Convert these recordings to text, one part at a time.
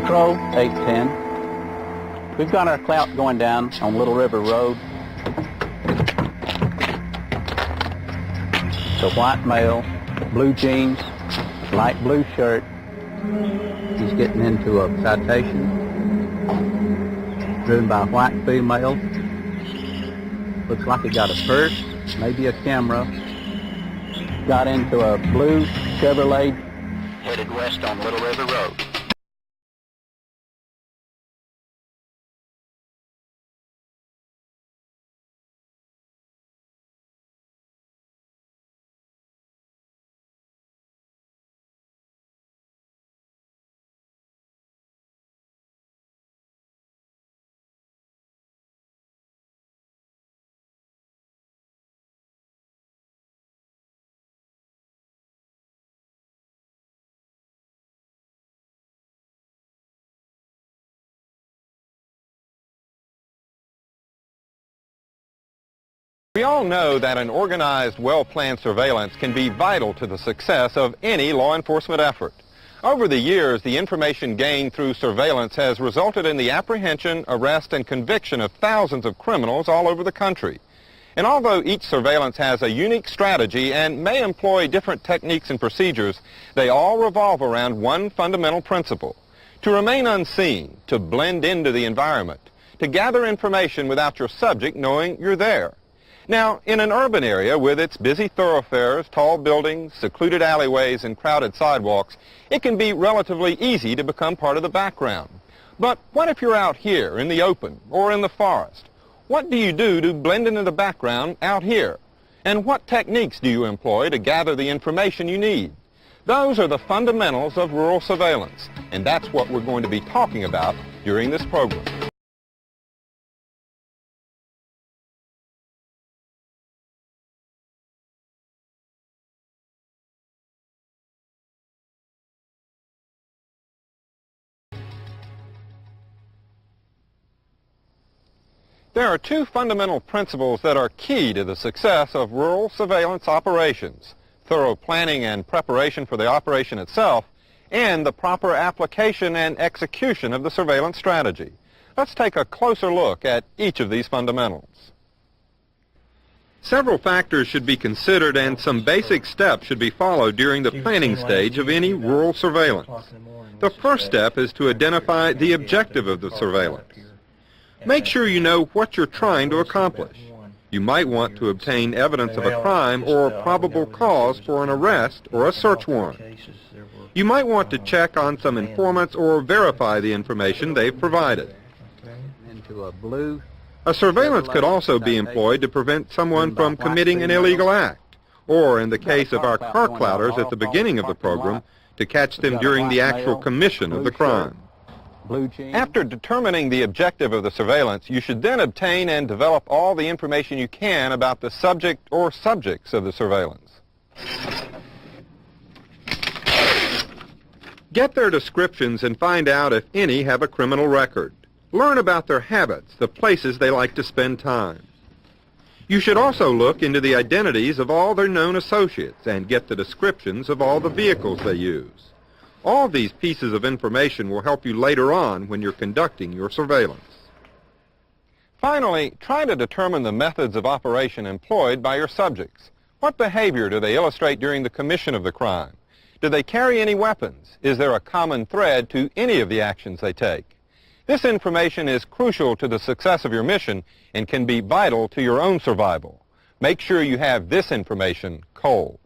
Control 810. We've got our clout going down on Little River Road. It's a white male, blue jeans, light blue shirt. He's getting into a citation, driven by a white female. Looks like he got a purse, maybe a camera. Got into a blue Chevrolet, headed west on Little River Road. We all know that an organized, well-planned surveillance can be vital to the success of any law enforcement effort. Over the years, the information gained through surveillance has resulted in the apprehension, arrest, and conviction of thousands of criminals all over the country. And although each surveillance has a unique strategy and may employ different techniques and procedures, they all revolve around one fundamental principle: to remain unseen, to blend into the environment, to gather information without your subject knowing you're there. Now, in an urban area with its busy thoroughfares, tall buildings, secluded alleyways, and crowded sidewalks, it can be relatively easy to become part of the background. But what if you're out here in the open or in the forest? What do you do to blend into the background out here? And what techniques do you employ to gather the information you need? Those are the fundamentals of rural surveillance, and that's what we're going to be talking about during this program. There are two fundamental principles that are key to the success of rural surveillance operations: thorough planning and preparation for the operation itself, and the proper application and execution of the surveillance strategy. Let's take a closer look at each of these fundamentals. Several factors should be considered and some basic steps should be followed during the planning stage of any rural surveillance. The first step is to identify the objective of the surveillance. Make sure you know what you're trying to accomplish. You might want to obtain evidence of a crime or probable cause for an arrest or a search warrant. You might want to check on some informants or verify the information they've provided. A surveillance could also be employed to prevent someone from committing an illegal act, or in the case of our car clouters at the beginning of the program, to catch them during the actual commission of the crime. After determining the objective of the surveillance, you should then obtain and develop all the information you can about the subject or subjects of the surveillance. Get their descriptions and find out if any have a criminal record. Learn about their habits, the places they like to spend time. You should also look into the identities of all their known associates and get the descriptions of all the vehicles they use. All these pieces of information will help you later on when you're conducting your surveillance. Finally, try to determine the methods of operation employed by your subjects. What behavior do they illustrate during the commission of the crime? Do they carry any weapons? Is there a common thread to any of the actions they take? This information is crucial to the success of your mission and can be vital to your own survival. Make sure you have this information cold.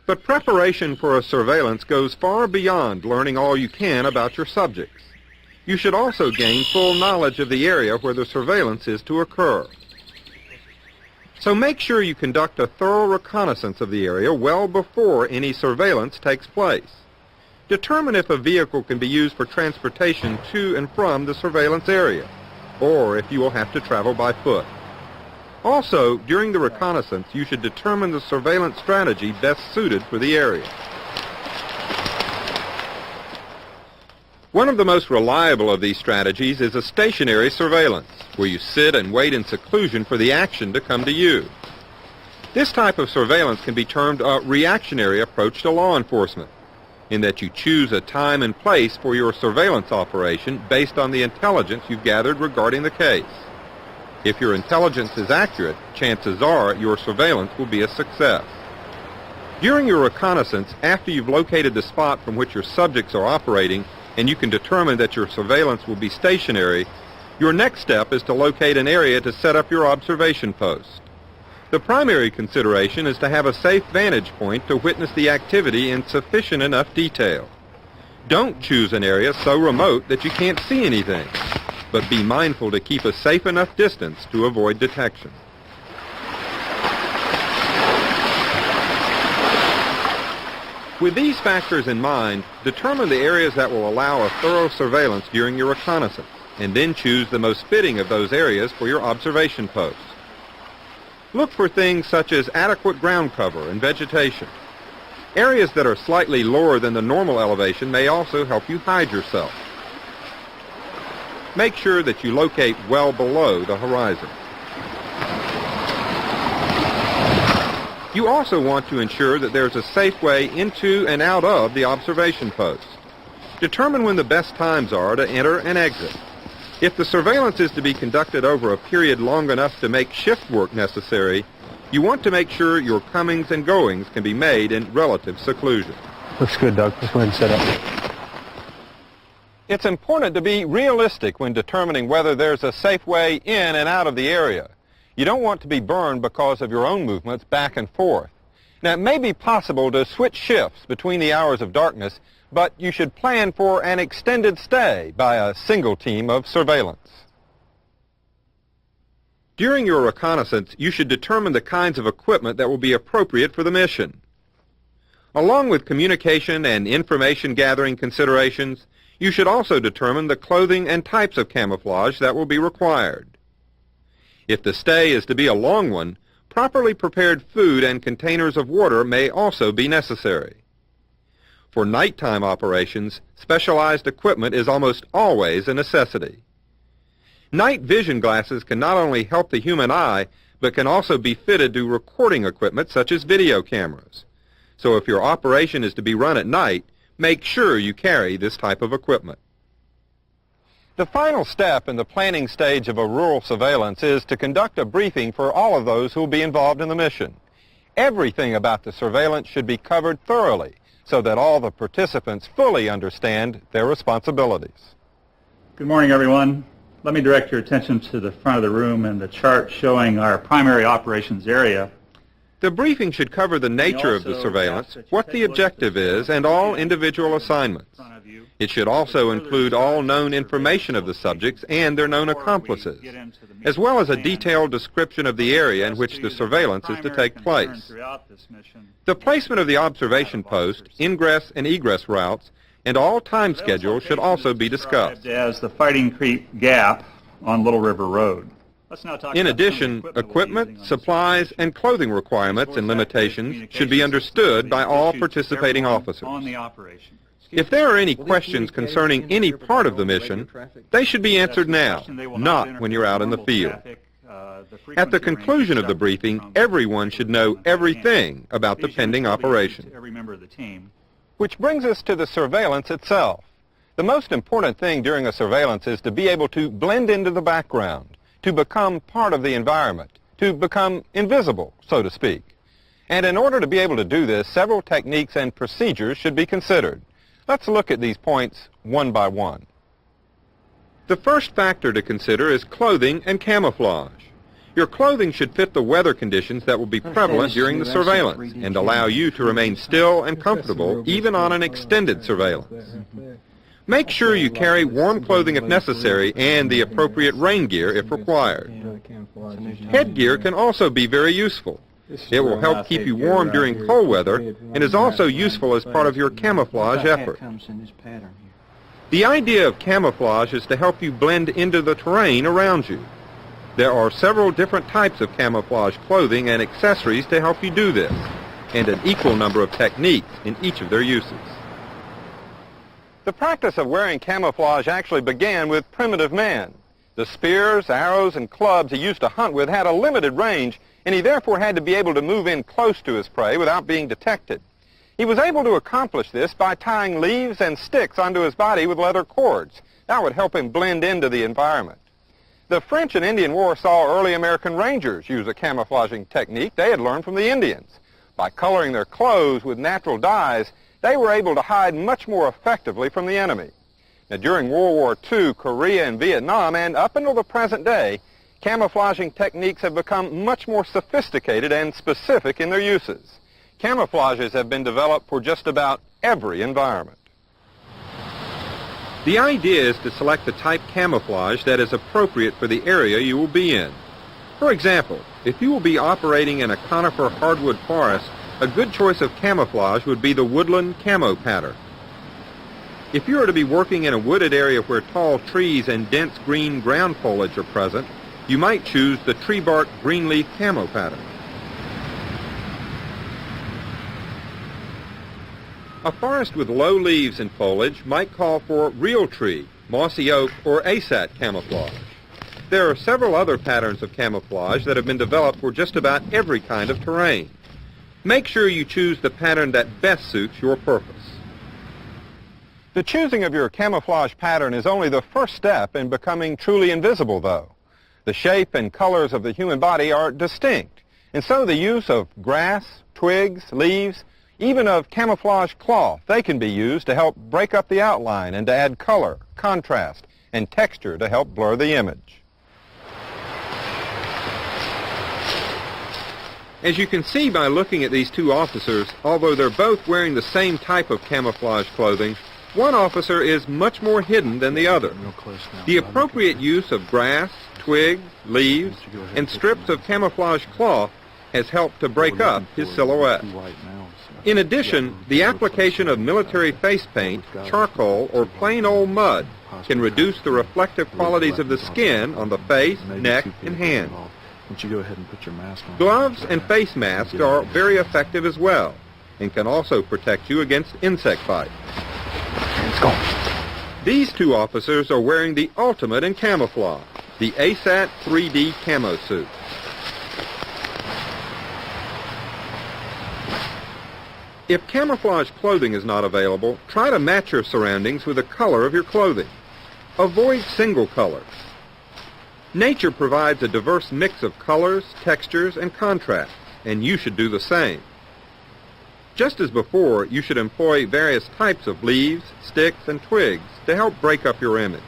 But preparation for a surveillance goes far beyond learning all you can about your subjects. You should also gain full knowledge of the area where the surveillance is to occur. So make sure you conduct a thorough reconnaissance of the area well before any surveillance takes place. Determine if a vehicle can be used for transportation to and from the surveillance area, or if you will have to travel by foot. Also, during the reconnaissance, you should determine the surveillance strategy best suited for the area. One of the most reliable of these strategies is a stationary surveillance, where you sit and wait in seclusion for the action to come to you. This type of surveillance can be termed a reactionary approach to law enforcement. in that you choose a time and place for your surveillance operation based on the intelligence you've gathered regarding the case. If your intelligence is accurate, chances are your surveillance will be a success. During your reconnaissance, after you've located the spot from which your subjects are operating and you can determine that your surveillance will be stationary, your next step is to locate an area to set up your observation post. The primary consideration is to have a safe vantage point to witness the activity in sufficient enough detail. Don't choose an area so remote that you can't see anything, but be mindful to keep a safe enough distance to avoid detection. With these factors in mind, determine the areas that will allow a thorough surveillance during your reconnaissance, and then choose the most fitting of those areas for your observation post. Look for things such as adequate ground cover and vegetation. Areas that are slightly lower than the normal elevation may also help you hide yourself. Make sure that you locate well below the horizon. You also want to ensure that there's a safe way into and out of the observation post. Determine when the best times are to enter and exit. If the surveillance is to be conducted over a period long enough to make shift work necessary, you want to make sure your comings and goings can be made in relative seclusion. Looks good, Doug. Let's go ahead and set up. It's important to be realistic when determining whether there's a safe way in and out of the area. You don't want to be burned because of your own movements back and forth. Now, it may be possible to switch shifts between the hours of darkness, but you should plan for an extended stay by a single team of surveillance. During your reconnaissance, you should determine the kinds of equipment that will be appropriate for the mission. Along with communication and information gathering considerations, you should also determine the clothing and types of camouflage that will be required. If the stay is to be a long one, properly prepared food and containers of water may also be necessary. For nighttime operations, specialized equipment is almost always a necessity. Night vision glasses can not only help the human eye, but can also be fitted to recording equipment such as video cameras. So if your operation is to be run at night, make sure you carry this type of equipment. The final step in the planning stage of a rural surveillance is to conduct a briefing for all of those who will be involved in the mission. Everything about the surveillance should be covered thoroughly so that all the participants fully understand their responsibilities. Good morning, everyone. Let me direct your attention to the front of the room and the chart showing our primary operations area. The briefing should cover the nature of the surveillance, what the objective is, and all individual assignments. It should also include all known information of the subjects and their known accomplices, as well as a detailed description of the area in which the surveillance is to take place. The placement of the observation post, ingress and egress routes, and all time schedules should also be discussed. As the Fighting Creek Gap on Little River Road. In addition, equipment, supplies, and clothing requirements and limitations should be understood by all participating officers. If there are any questions concerning any part of the mission, they should be answered now, not when you're out in the field. At the conclusion of the briefing, everyone should know everything about the pending operation. Which brings us to the surveillance itself. The most important thing during a surveillance is to be able to blend into the background, to become part of the environment, to become invisible, so to speak. And in order to be able to do this, several techniques and procedures should be considered. Let's look at these points one by one. The first factor to consider is clothing and camouflage. Your clothing should fit the weather conditions that will be prevalent during the surveillance and allow you to remain still and comfortable even on an extended surveillance. Make sure you carry warm clothing if necessary and the appropriate rain gear if required. Headgear can also be very useful. It will help keep you warm during cold weather and is also useful as part of your camouflage effort. The idea of camouflage is to help you blend into the terrain around you. There are several different types of camouflage clothing and accessories to help you do this, and an equal number of techniques in each of their uses. The practice of wearing camouflage actually began with primitive man. The spears, arrows, and clubs he used to hunt with had a limited range, and he therefore had to be able to move in close to his prey without being detected. He was able to accomplish this by tying leaves and sticks onto his body with leather cords. That would help him blend into the environment. The French and Indian War saw early American Rangers use a camouflaging technique they had learned from the Indians. By coloring their clothes with natural dyes, they were able to hide much more effectively from the enemy. Now, during World War II, Korea and Vietnam, and up until the present day, camouflaging techniques have become much more sophisticated and specific in their uses. Camouflages have been developed for just about every environment. The idea is to select the type camouflage that is appropriate for the area you will be in. For example, if you will be operating in a conifer hardwood forest, a good choice of camouflage would be the woodland camo pattern. If you are to be working in a wooded area where tall trees and dense green ground foliage are present, you might choose the tree bark green leaf camo pattern. A forest with low leaves and foliage might call for real tree, mossy oak, or ASAT camouflage. There are several other patterns of camouflage that have been developed for just about every kind of terrain. Make sure you choose the pattern that best suits your purpose. The choosing of your camouflage pattern is only the first step in becoming truly invisible, though. The shape and colors of the human body are distinct, and so the use of grass, twigs, leaves, even of camouflage cloth, they can be used to help break up the outline and to add color, contrast, and texture to help blur the image. As you can see by looking at these two officers, although they're both wearing the same type of camouflage clothing, one officer is much more hidden than the other. The appropriate use of grass, twigs, leaves, and strips of camouflage cloth has helped to break up his silhouette. In addition, the application of military face paint, charcoal, or plain old mud can reduce the reflective qualities of the skin on the face, neck, and hands. Gloves and face masks are very effective as well and can also protect you against insect bites. These two officers are wearing the ultimate in camouflage, the ASAT 3D camo suit. If camouflage clothing is not available, try to match your surroundings with the color of your clothing. Avoid single colors. Nature provides a diverse mix of colors, textures, and contrasts, and you should do the same. Just as before, you should employ various types of leaves, sticks, and twigs to help break up your image.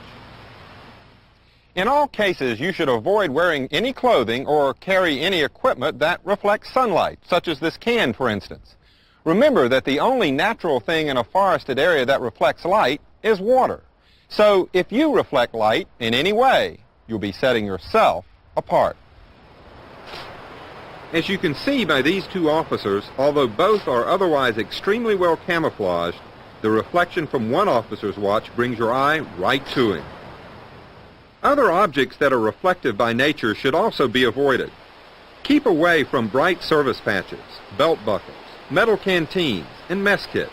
In all cases, you should avoid wearing any clothing or carry any equipment that reflects sunlight, such as this can, for instance. Remember that the only natural thing in a forested area that reflects light is water. So if you reflect light in any way, you'll be setting yourself apart. As you can see by these two officers, although both are otherwise extremely well camouflaged, the reflection from one officer's watch brings your eye right to him. Other objects that are reflective by nature should also be avoided. Keep away from bright service patches, belt buckles, metal canteens, and mess kits.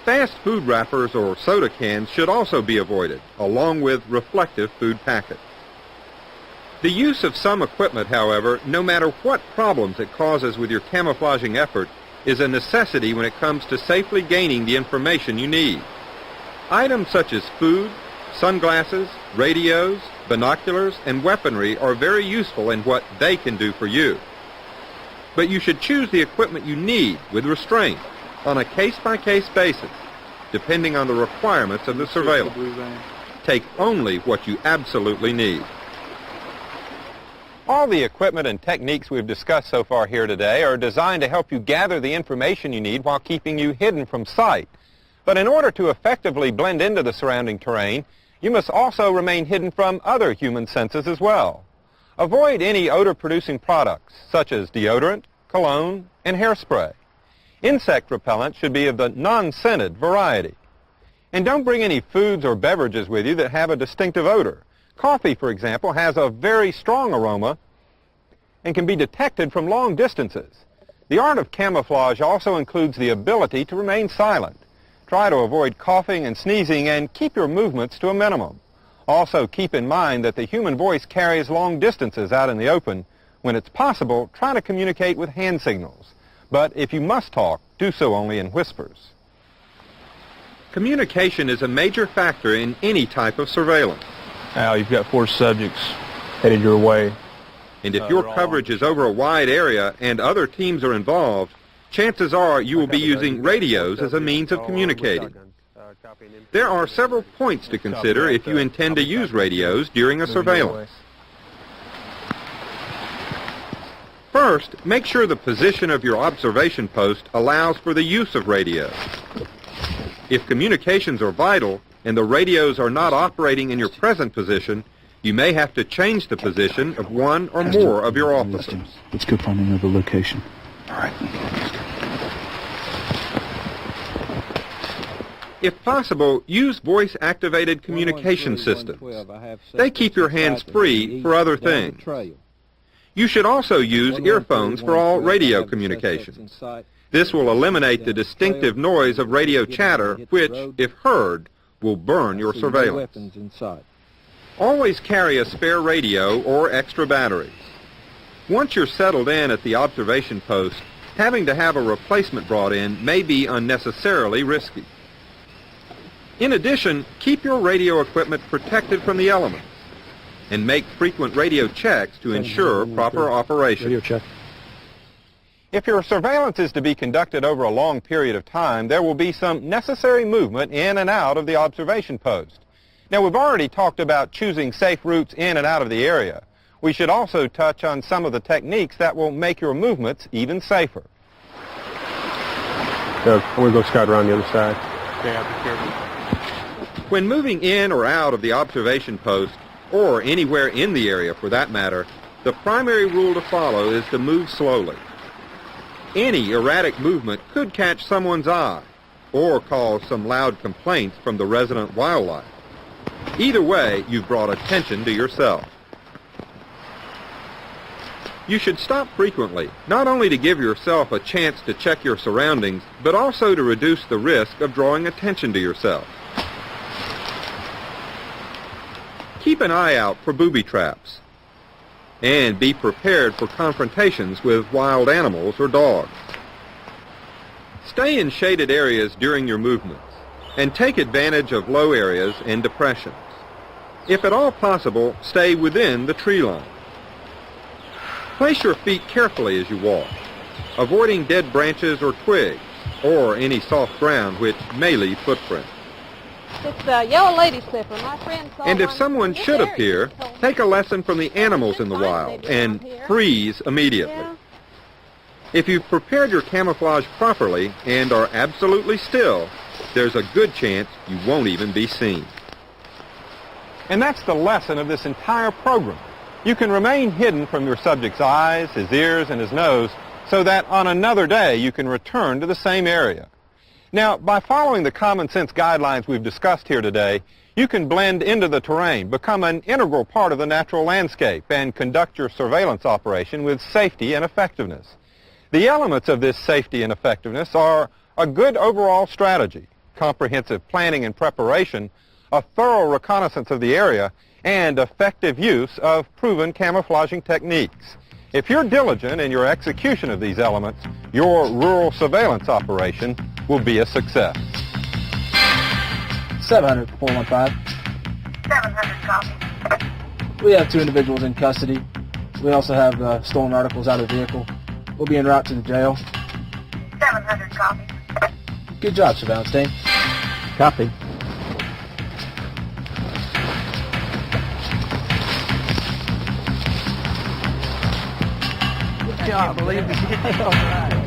Fast food wrappers or soda cans should also be avoided, along with reflective food packets. The use of some equipment, however, no matter what problems it causes with your camouflaging effort, is a necessity when it comes to safely gaining the information you need. Items such as food, sunglasses, radios, binoculars, and weaponry are very useful in what they can do for you. But you should choose the equipment you need with restraint on a case-by-case basis, depending on the requirements of the surveillance. Take only what you absolutely need. All the equipment and techniques we've discussed so far here today are designed to help you gather the information you need while keeping you hidden from sight. But in order to effectively blend into the surrounding terrain, you must also remain hidden from other human senses as well. Avoid any odor-producing products, such as deodorant, cologne, and hairspray. Insect repellent should be of the non-scented variety. And don't bring any foods or beverages with you that have a distinctive odor. Coffee, for example, has a very strong aroma and can be detected from long distances. The art of camouflage also includes the ability to remain silent. Try to avoid coughing and sneezing and keep your movements to a minimum. Also, keep in mind that the human voice carries long distances out in the open. When it's possible, try to communicate with hand signals. but if you must talk, do so only in whispers. Communication is a major factor in any type of surveillance. Now you've got 4 subjects headed your way. And if your coverage is over a wide area and other teams are involved, chances are you will be using radios as a means of communicating. There are several points to consider if you intend to use radios during a surveillance. First, make sure the position of your observation post allows for the use of radios. If communications are vital and the radios are not operating in your present position, you may have to change the position of one or more of your officers. Let's go find another location. All right. If possible, use voice-activated communication systems. They keep your hands free for other things. You should also use earphones for all radio communications. This will eliminate the distinctive noise of radio chatter, which, if heard, will burn your surveillance. Always carry a spare radio or extra batteries. Once you're settled in at the observation post, having to have a replacement brought in may be unnecessarily risky. In addition, keep your radio equipment protected from the elements and make frequent radio checks to ensure proper operation. Radio check. If your surveillance is to be conducted over a long period of time, there will be some necessary movement in and out of the observation post. Now, we've already talked about choosing safe routes in and out of the area. We should also touch on some of the techniques that will make your movements even safer. I'm going to go scout around the other side. Yeah, be careful. When moving in or out of the observation post, or anywhere in the area for that matter, the primary rule to follow is to move slowly. Any erratic movement could catch someone's eye or cause some loud complaints from the resident wildlife. Either way, you've brought attention to yourself. You should stop frequently, not only to give yourself a chance to check your surroundings, but also to reduce the risk of drawing attention to yourself. Keep an eye out for booby traps, and be prepared for confrontations with wild animals or dogs. Stay in shaded areas during your movements, and take advantage of low areas and depressions. If at all possible, stay within the tree line. Place your feet carefully as you walk, avoiding dead branches or twigs, or any soft ground which may leave footprints. It's a yellow lady slipper. My friend saw And if one someone in this should area. appear, He told me. take a lesson from the animals in the wild and freeze immediately. Yeah. If you've prepared your camouflage properly and are absolutely still, there's a good chance you won't even be seen. And that's the lesson of this entire program. You can remain hidden from your subject's eyes, his ears, and his nose so that on another day you can return to the same area. Now, by following the common sense guidelines we've discussed here today, you can blend into the terrain, become an integral part of the natural landscape, and conduct your surveillance operation with safety and effectiveness. The elements of this safety and effectiveness are a good overall strategy, comprehensive planning and preparation, a thorough reconnaissance of the area, and effective use of proven camouflaging techniques. If you're diligent in your execution of these elements, your rural surveillance operation will be a success. 700, 415. 700 copy. We have 2 individuals in custody. We also have stolen articles out of the vehicle. We'll be en route to the jail. 700 copy. Good job, surveillance team. Copy. I can't believe it. All right.